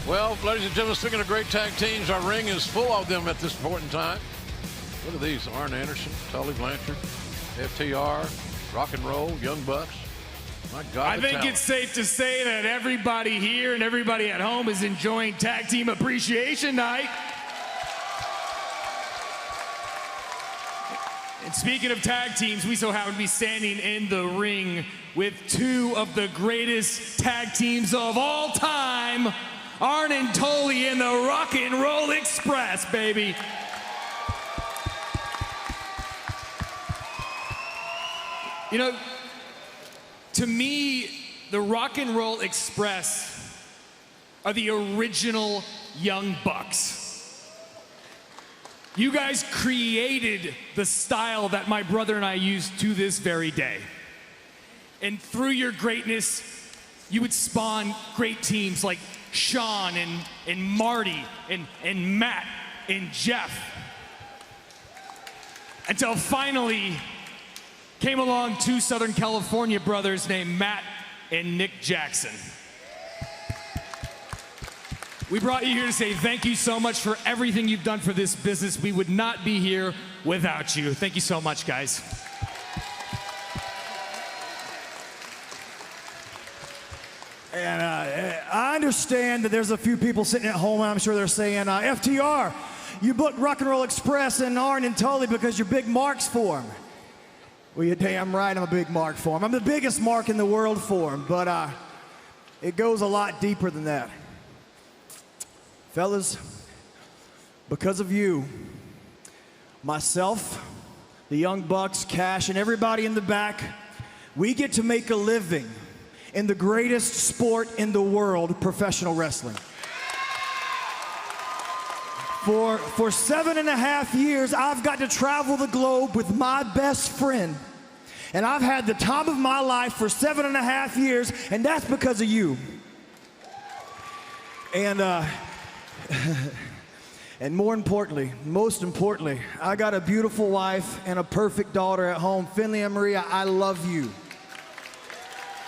Well, ladies and gentlemen, speaking of great tag teams, our ring is full of them at this point in time. Look at these: Arn Anderson, Tully Blanchard, FTR, Rock and Roll, Young Bucks. My God, I think talent. it's safe to say that everybody here and everybody at home is enjoying Tag Team Appreciation Night. And speaking of tag teams, we so happen to be standing in the ring with two of the greatest tag teams of all time, Arn and Tully in the Rock and Roll Express, baby. You know, to me, the Rock and Roll Express are the original Young Bucks. You guys created the style that my brother and I use to this very day. And through your greatness, you would spawn great teams like Sean and Marty and Matt and Jeff. Until finally came along two Southern California brothers named Matt and Nick Jackson. We brought you here to say thank you so much for everything you've done for this business. We would not be here without you. Thank you so much, guys. And I understand that there's a few people sitting at home, and I'm sure they're saying, FTR, you booked Rock and Roll Express and Arn and Tully because you're big marks for them. Well, you're damn right I'm a big mark for them. I'm the biggest mark in the world for them, but it goes a lot deeper than that. Fellas, because of you, myself, the Young Bucks, Cash, and everybody in the back, we get to make a living in the greatest sport in the world, professional wrestling. For 7.5 years, I've got to travel the globe with my best friend. And I've had the time of my life for 7.5 years, and that's because of you. And and most importantly, I got a beautiful wife and a perfect daughter at home. Finley and Maria, I love you.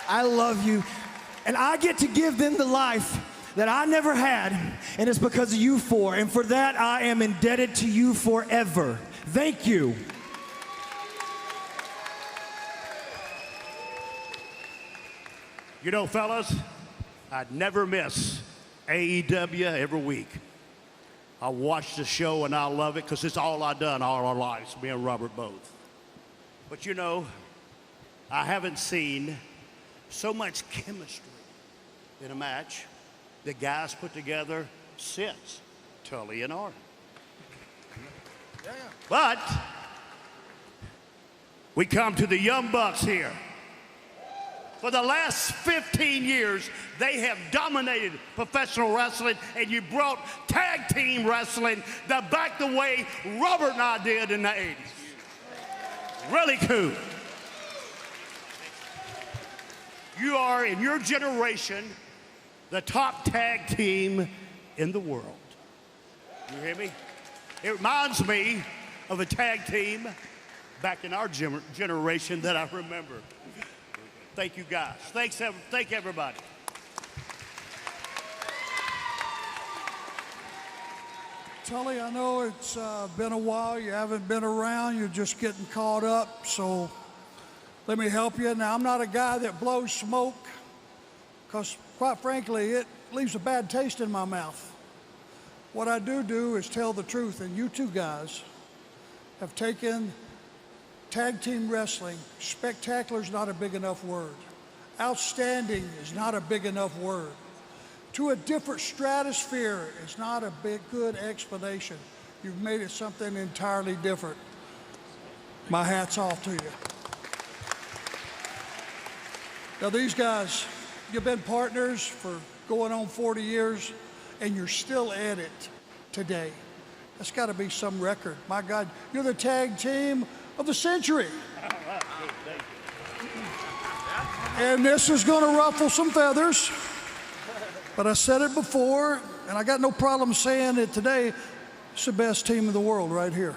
I love you. And I get to give them the life that I never had, and it's because of you four. And for that, I am indebted to you forever. Thank you. You know, fellas, I'd never miss AEW every week. I watch the show and I love it because it's all I've done all our lives, me and Robert both. But you know, I haven't seen so much chemistry in a match the guys put together since Tully and Arn. Yeah. But we come to the Young Bucks here. For the last 15 years, they have dominated professional wrestling, and you brought tag team wrestling back the way Robert and I did in the 80s. Really cool. You are, in your generation, the top tag team in the world. You hear me? It reminds me of a tag team back in our generation that I remember. Thank you, guys. Thank everybody. Tully, I know it's been a while. You haven't been around. You're just getting caught up. So let me help you. Now, I'm not a guy that blows smoke because, quite frankly, it leaves a bad taste in my mouth. What I do is tell the truth, and you two guys have taken tag team wrestling. Spectacular is not a big enough word. Outstanding is not a big enough word. To a different stratosphere is not a good explanation. You've made it something entirely different. My hat's off to you. Now these guys, you've been partners for going on 40 years, and you're still at it today. That's got to be some record. My God, you're the tag team of the century. And this is going to ruffle some feathers, but I said it before, and I got no problem saying it today. It's the best team in the world right here.